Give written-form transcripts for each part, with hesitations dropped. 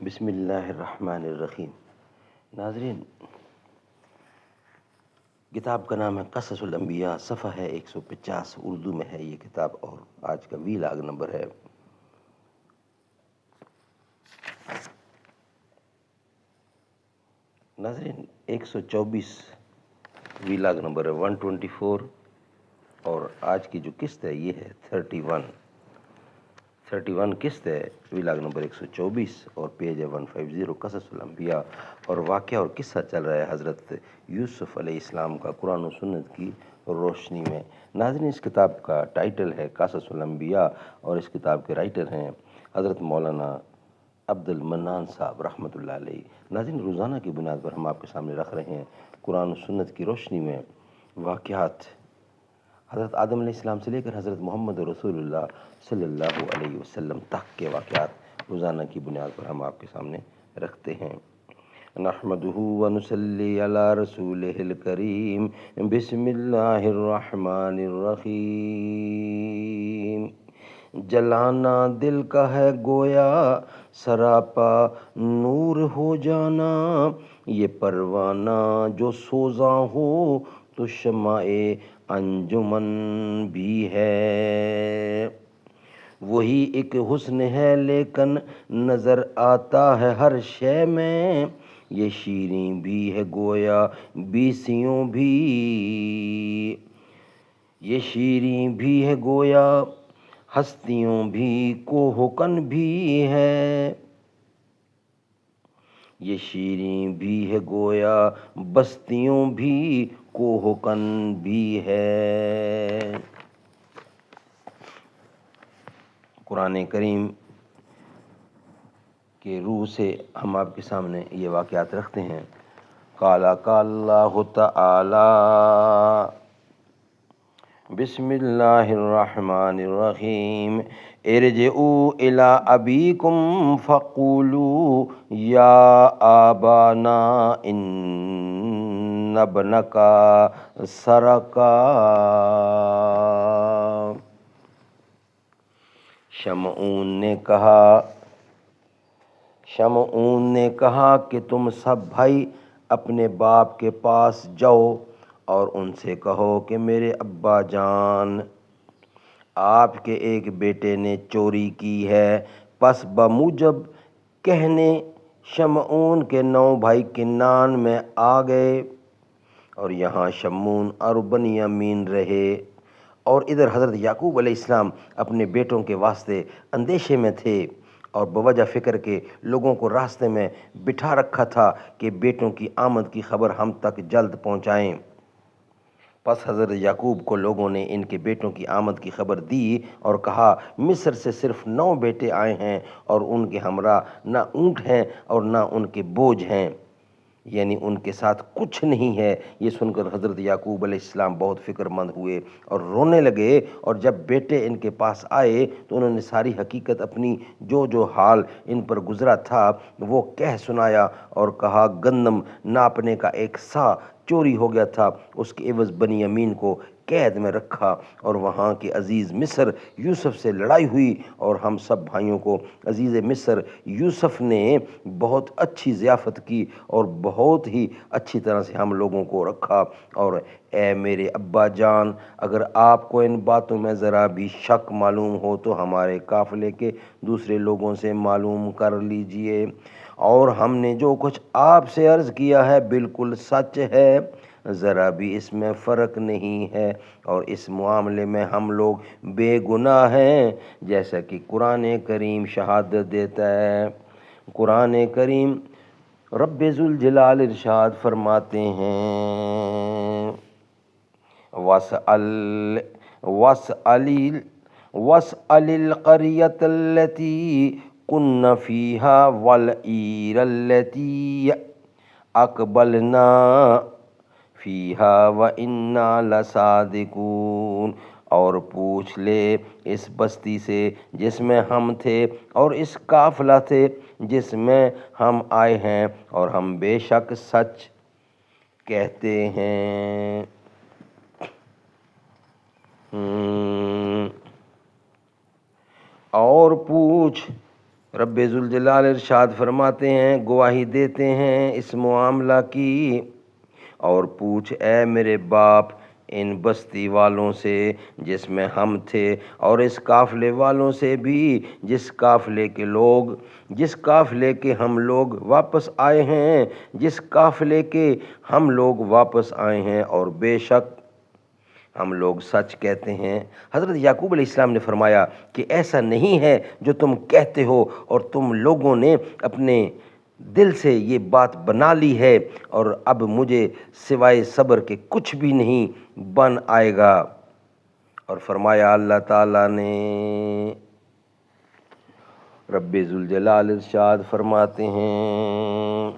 بسم اللہ الرحمن الرحیم۔ ناظرین، کتاب کا نام ہے قصص الانبیاء، صفحہ ہے 150، اردو میں ہے یہ کتاب اور آج کا ویلاگ نمبر ہے۔ ناظرین، 124 ویلاگ نمبر ہے، 124، اور آج کی جو قسط ہے یہ ہے 31 قسط ہے، ویلاگ نمبر 124 اور پیج ہے 150، قصص الانبیاء، اور واقعہ اور قصہ چل رہا ہے حضرت یوسف علیہ السلام کا قرآن و سنت کی روشنی میں۔ ناظرین، اس کتاب کا ٹائٹل ہے قصص الانبیاء اور اس کتاب کے رائٹر ہیں حضرت مولانا عبد المنان صاحب رحمۃ اللہ علیہ۔ ناظرین، روزانہ کی بنیاد پر ہم آپ کے سامنے رکھ رہے ہیں قرآن و سنت کی روشنی میں واقعات حضرت آدم علیہ السلام سے لے کر حضرت محمد رسول اللہ صلی اللہ علیہ وسلم تک کے واقعات روزانہ کی بنیاد پر ہم آپ کے سامنے رکھتے ہیں۔ نحمدہ ونصلی علی رسولہ الکریم، بسم اللہ الرحمن الرحیم۔ جلانا دل کا ہے گویا سراپا نور ہو جانا، یہ پروانہ جو سوزاں ہو تو شمع انجمن بھی ہے۔ وہی ایک حسن ہے لیکن نظر آتا ہے ہر شے میں، یہ شیریں بھی ہے گویا بیسیوں بھی، یہ شیریں بھی ہے گویا ہستیوں بھی کوہکن بھی ہے، یہ شیریں بھی ہے گویا بستیوں بھی کوہکن بھی ہے۔ قرآن کریم کے روح سے ہم آپ کے سامنے یہ واقعات رکھتے ہیں۔ قال اللہ تعالی، بسم اللہ الرحمن الرحیم، ارجعوا الی ابیکم فقولوا یا آبانا ان ابنک سرقا۔ شمعون نے کہا کہ تم سب بھائی اپنے باپ کے پاس جاؤ اور ان سے کہو کہ میرے ابا جان، آپ کے ایک بیٹے نے چوری کی ہے۔ پس بموجب کہنے شمعون کے 9 بھائی کنعان میں آ گئے، اور یہاں شمعون اور بنیامین رہے، اور ادھر حضرت یعقوب علیہ السلام اپنے بیٹوں کے واسطے اندیشے میں تھے اور بوجہ فکر کے لوگوں کو راستے میں بٹھا رکھا تھا کہ بیٹوں کی آمد کی خبر ہم تک جلد پہنچائیں۔ پس حضرت یعقوب کو لوگوں نے ان کے بیٹوں کی آمد کی خبر دی اور کہا، مصر سے صرف 9 بیٹے آئے ہیں اور ان کے ہمراہ نہ اونٹ ہیں اور نہ ان کے بوجھ ہیں، یعنی ان کے ساتھ کچھ نہیں ہے۔ یہ سن کر حضرت یعقوب علیہ السلام بہت فکر مند ہوئے اور رونے لگے، اور جب بیٹے ان کے پاس آئے تو انہوں نے ساری حقیقت اپنی جو حال ان پر گزرا تھا وہ کہہ سنایا، اور کہا، گندم ناپنے کا ایک سا چوری ہو گیا تھا، اس کے عوض بنیامین کو قید میں رکھا، اور وہاں کے عزیز مصر یوسف سے لڑائی ہوئی، اور ہم سب بھائیوں کو عزیز مصر یوسف نے بہت اچھی ضیافت کی اور بہت ہی اچھی طرح سے ہم لوگوں کو رکھا۔ اور اے میرے ابا جان، اگر آپ کو ان باتوں میں ذرا بھی شک معلوم ہو تو ہمارے قافلے کے دوسرے لوگوں سے معلوم کر لیجئے، اور ہم نے جو کچھ آپ سے عرض کیا ہے بالکل سچ ہے، ذرا بھی اس میں فرق نہیں ہے، اور اس معاملے میں ہم لوگ بے گناہ ہیں، جیسا کہ قرآن کریم شہادت دیتا ہے۔ قرآن کریم رب ذوالجلال ارشاد فرماتے ہیں، وَاسْأَلِ الْقَرْيَةَ الَّتِي كُنَّ فِيهَا وَالْعِيرَ الَّتِي أَقْبَلْنَا فِيهَا وَإِنَّا لَصَادِقُونَ، اور پوچھ لے اس بستی سے جس میں ہم تھے اور اس قافلہ تھے جس میں ہم آئے ہیں، اور ہم بے شک سچ کہتے ہیں۔ اور پوچھ رب ذوالجلال ارشاد فرماتے ہیں، گواہی دیتے ہیں اس معاملہ کی، اور پوچھ اے میرے باپ ان بستی والوں سے جس میں ہم تھے، اور اس قافلے والوں سے بھی جس قافلے کے ہم لوگ واپس آئے ہیں، جس قافلے کے ہم لوگ واپس آئے ہیں، اور بے شک ہم لوگ سچ کہتے ہیں۔ حضرت یعقوب علیہ السلام نے فرمایا کہ ایسا نہیں ہے جو تم کہتے ہو، اور تم لوگوں نے اپنے دل سے یہ بات بنا لی ہے، اور اب مجھے سوائے صبر کے کچھ بھی نہیں بن آئے گا۔ اور فرمایا اللہ تعالیٰ نے، رب ذوالجلال ارشاد فرماتے ہیں،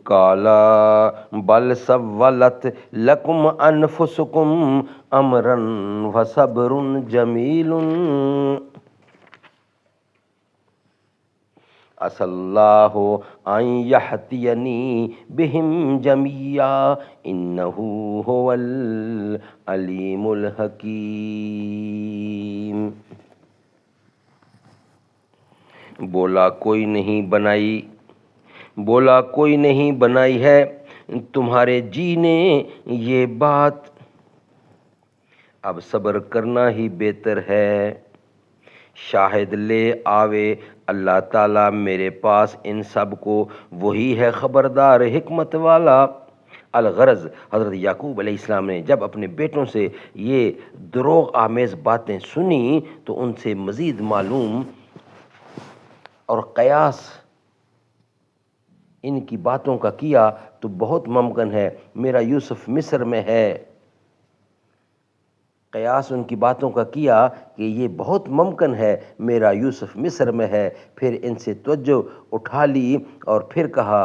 کالا بل سولت لکم انفسکم امرا فصبر جمیل عسى اللہ ان یحتینی بہم جمیعا انہ هو العلیم الحکیم۔ بولا کوئی نہیں بنائی ہے تمہارے جی نے یہ بات، اب صبر کرنا ہی بہتر ہے۔ شاہد لے آوے اللہ تعالیٰ میرے پاس ان سب کو، وہی ہے خبردار حکمت والا۔ الغرض حضرت یعقوب علیہ السلام نے جب اپنے بیٹوں سے یہ دروغ آمیز باتیں سنی تو ان سے مزید معلوم اور قیاس ان کی باتوں کا کیا تو بہت ممکن ہے میرا یوسف مصر میں ہے۔ قیاس ان کی باتوں کا کیا کہ یہ بہت ممکن ہے میرا یوسف مصر میں ہے، پھر ان سے توجہ اٹھا لی اور پھر کہا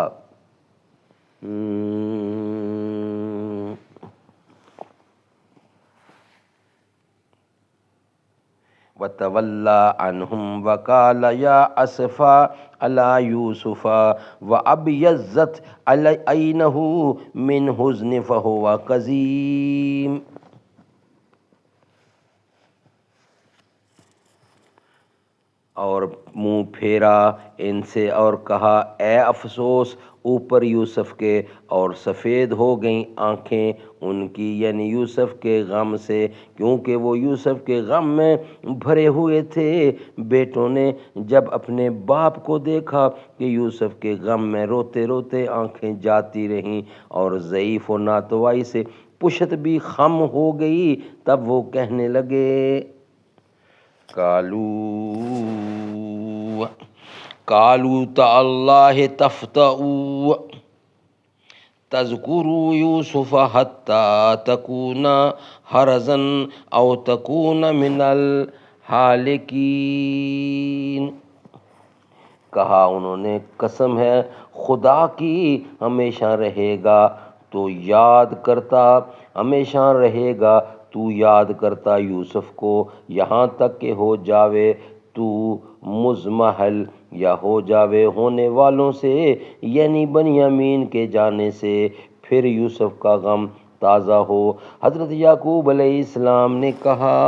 وَتَوَلَّى عَنْهُمْ وَقَالَ يَا أَسَفَا عَلَى يُوسُفَ وَأَبْيَضَّتْ عَيْنُهُ مِنْ حُزْنٍ فَهُوَ كَظِيمٌ۔ اور منہ پھیرا ان سے اور کہا اے افسوس اوپر یوسف کے، اور سفید ہو گئیں آنکھیں ان کی، یعنی یوسف کے غم سے، کیونکہ وہ یوسف کے غم میں بھرے ہوئے تھے۔ بیٹوں نے جب اپنے باپ کو دیکھا کہ یوسف کے غم میں روتے روتے آنکھیں جاتی رہیں اور ضعیف و ناتوائی سے پشت بھی خم ہو گئی، تب وہ کہنے لگے قالوا تاللہ تفتأ تذکر یوسف حتی تکون حرزا او تکون من الحالکین۔ کہا انہوں نے قسم ہے خدا کی، ہمیشہ رہے گا تو یاد کرتا یوسف کو، یہاں تک کہ ہو جاوے تو مزمحل، یا ہو جاوے ہونے والوں سے، یعنی بنیامین کے جانے سے، پھر یوسف کا غم تازہ ہو۔ حضرت یعقوب علیہ السلام نے کہا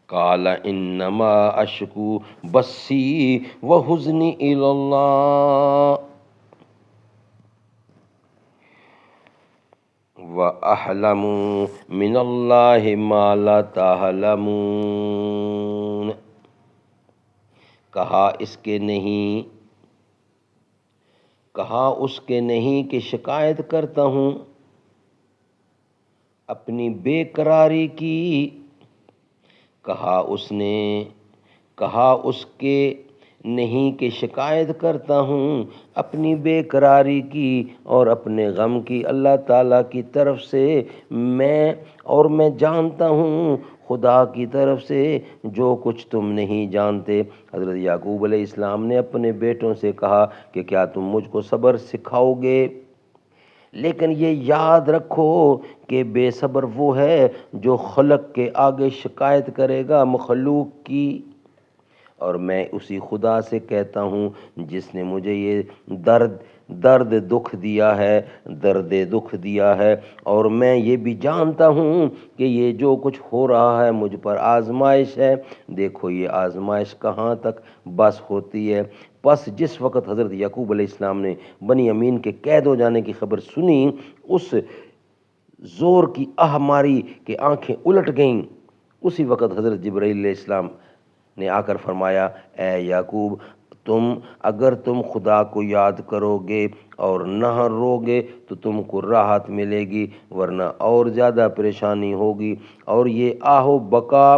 قال انما اشکو بثی وحزنی الی اللہ وَأَحْلَمُ مِنَ اللَّهِ مَا لَا تَعْلَمُونَ۔ کہا اس کے نہیں کہ شکایت کرتا ہوں اپنی بے قراری کی، کہا اس کے نہیں کہ شکایت کرتا ہوں اپنی بے قراری کی اور اپنے غم کی اللہ تعالیٰ کی طرف سے، میں جانتا ہوں خدا کی طرف سے جو کچھ تم نہیں جانتے۔ حضرت یعقوب علیہ السلام نے اپنے بیٹوں سے کہا کہ کیا تم مجھ کو صبر سکھاؤ گے؟ لیکن یہ یاد رکھو کہ بے صبر وہ ہے جو خلق کے آگے شکایت کرے گا مخلوق کی، اور میں اسی خدا سے کہتا ہوں جس نے مجھے یہ درد درد دکھ دیا ہے، درد دکھ دیا ہے، اور میں یہ بھی جانتا ہوں کہ یہ جو کچھ ہو رہا ہے مجھ پر آزمائش ہے۔ دیکھو یہ آزمائش کہاں تک بس ہوتی ہے۔ پس جس وقت حضرت یعقوب علیہ السلام نے بنی امین کے قید ہو جانے کی خبر سنی، اس زور کی آہ ماری کہ آنکھیں الٹ گئیں، اسی وقت حضرت جبرائیل علیہ السلام نے آ کر فرمایا، اے یعقوب، اگر تم خدا کو یاد کرو گے اور نہ رو گے تو تم کو راحت ملے گی، ورنہ اور زیادہ پریشانی ہوگی اور یہ آہ و بکا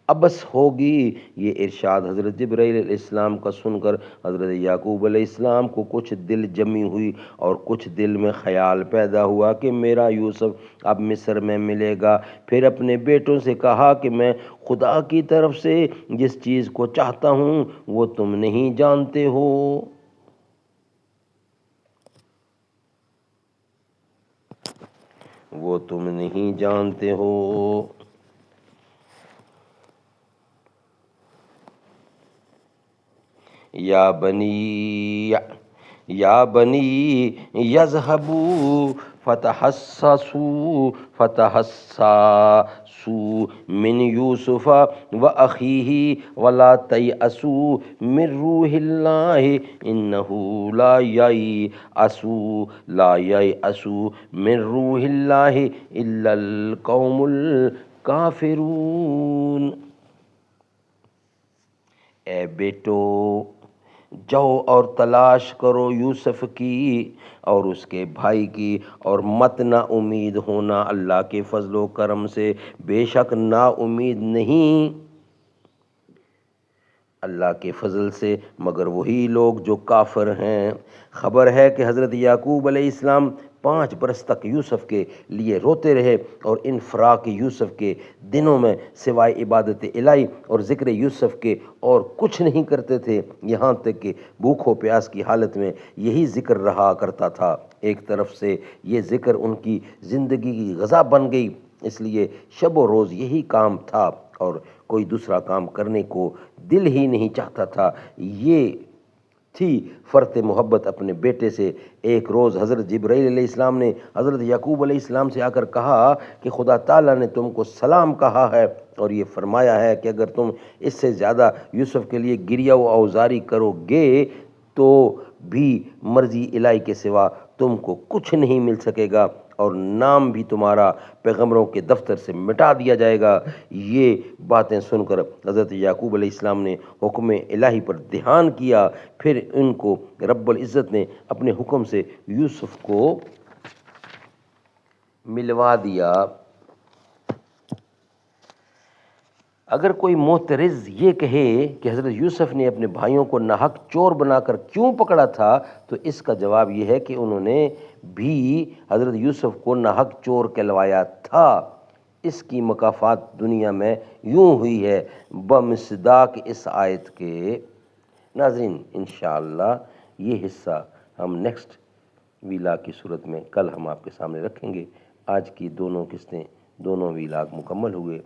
ابس ہوگی۔ یہ ارشاد حضرت جبرائیل علیہ السلام کا سن کر حضرت یعقوب علیہ السلام کو کچھ دل جمی ہوئی اور کچھ دل میں خیال پیدا ہوا کہ میرا یوسف اب مصر میں ملے گا۔ پھر اپنے بیٹوں سے کہا کہ میں خدا کی طرف سے جس چیز کو چاہتا ہوں وہ تم نہیں جانتے ہو۔ وہ تم نہیں جانتے ہو۔ یا بنی یذہبوا فتحسسوا من یوسف واخیہ ولا تیأسوا من روح اللہ انہ لا ییأس من روح اللہ الا القوم الکافرون۔ اے بیٹو، جاؤ اور تلاش کرو یوسف کی اور اس کے بھائی کی، اور مت نا امید ہونا اللہ کے فضل و کرم سے، بے شک نا امید نہیں اللہ کے فضل سے مگر وہی لوگ جو کافر ہیں۔ خبر ہے کہ حضرت یعقوب علیہ السلام 5 برس تک یوسف کے لیے روتے رہے اور ان فراق یوسف کے دنوں میں سوائے عبادت الہی اور ذکر یوسف کے اور کچھ نہیں کرتے تھے، یہاں تک کہ بھوک و پیاس کی حالت میں یہی ذکر رہا کرتا تھا۔ ایک طرف سے یہ ذکر ان کی زندگی کی غذا بن گئی، اس لیے شب و روز یہی کام تھا اور کوئی دوسرا کام کرنے کو دل ہی نہیں چاہتا تھا۔ یہ تھی فرط محبت اپنے بیٹے سے۔ ایک روز حضرت جبرائیل علیہ السلام نے حضرت یعقوب علیہ السلام سے آ کر کہا کہ خدا تعالیٰ نے تم کو سلام کہا ہے اور یہ فرمایا ہے کہ اگر تم اس سے زیادہ یوسف کے لیے گریہ و اوزاری کرو گے تو بھی مرضی الہی کے سوا تم کو کچھ نہیں مل سکے گا اور نام بھی تمہارا پیغمبروں کے دفتر سے مٹا دیا جائے گا۔ یہ باتیں سن کر حضرت یعقوب علیہ السلام نے حکم الہی پر دھیان کیا، پھر ان کو رب العزت نے اپنے حکم سے یوسف کو ملوا دیا۔ اگر کوئی معترض یہ کہے کہ حضرت یوسف نے اپنے بھائیوں کو ناحق چور بنا کر کیوں پکڑا تھا، تو اس کا جواب یہ ہے کہ انہوں نے بھی حضرت یوسف کو ناحق چور کہلوایا تھا۔ اس کی مکافات دنیا میں یوں ہوئی ہے بمصداق اس آیت کے۔ ناظرین، انشاءاللہ یہ حصہ ہم نیکسٹ ویلاگ کی صورت میں کل ہم آپ کے سامنے رکھیں گے۔ آج کی دونوں قسطیں، دونوں ویلاگ مکمل ہوئے۔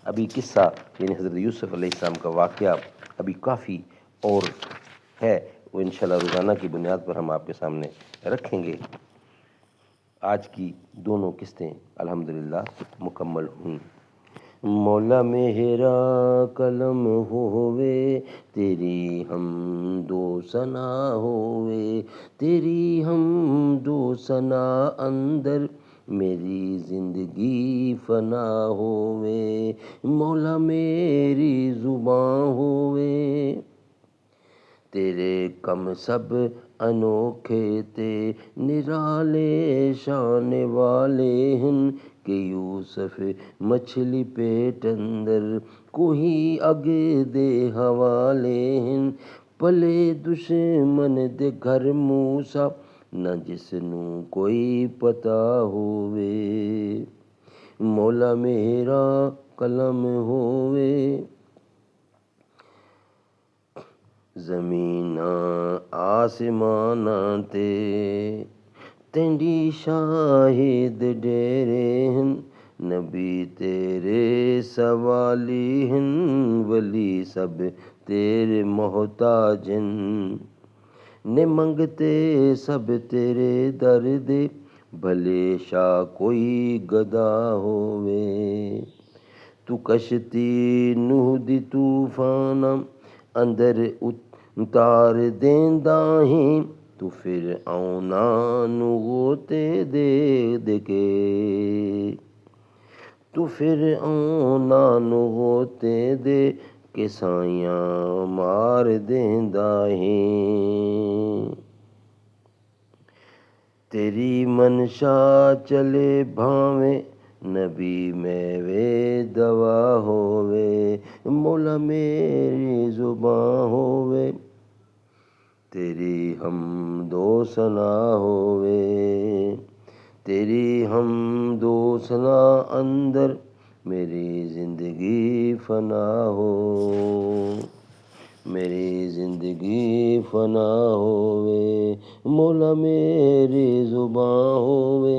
ابھی قصہ یعنی حضرت یوسف علیہ السلام کا واقعہ ابھی کافی اور ہے، وہ انشاءاللہ روزانہ کی بنیاد پر ہم آپ کے سامنے رکھیں گے۔ آج کی دونوں قسطیں الحمدللہ مکمل ہوئیں۔ مولا میرا کلم ہووے تیری حمد و ثنا ہووے، تیری حمد و ثنا اندر میری زندگی فنا ہووے، مولا میری زباں ہووے تیرے کم سب انوکھے تے نرالے شان والے ہن، کہ یوسف مچھلی پیٹ اندر کوئی اگ دے حوالے ہن، پلے دشمن دے گھر موسیٰ نہ جس نوں کوئی پتہ ہووے، مولا میرا کلم ہووے زمیناں آسماناں تے تینڈی شاہد ڈیرے ہن، نبی تیرے سوالی ہن، ولی سب تیرے محتاج ہن، نے منگتے سب تیرے در دے بھلے شاہ کوئی گدا ہووے تو کشتی نوح دی طوفان اندر اتار دیندا ہیں تو فرعوناں نو غوطے دے دے کے تو فرعوناں نو غوطے دے کے سائیاں مار دیندا ہیں تیری منشا چلے بھاویں نبی میوے دوا ہووے مولا میری زباں ہووے تیری حمد و ثنا ہووے تیری حمد و ثنا اندر میری زندگی فنا ہو میری زندگی فنا ہووے مولا میری زباں ہووے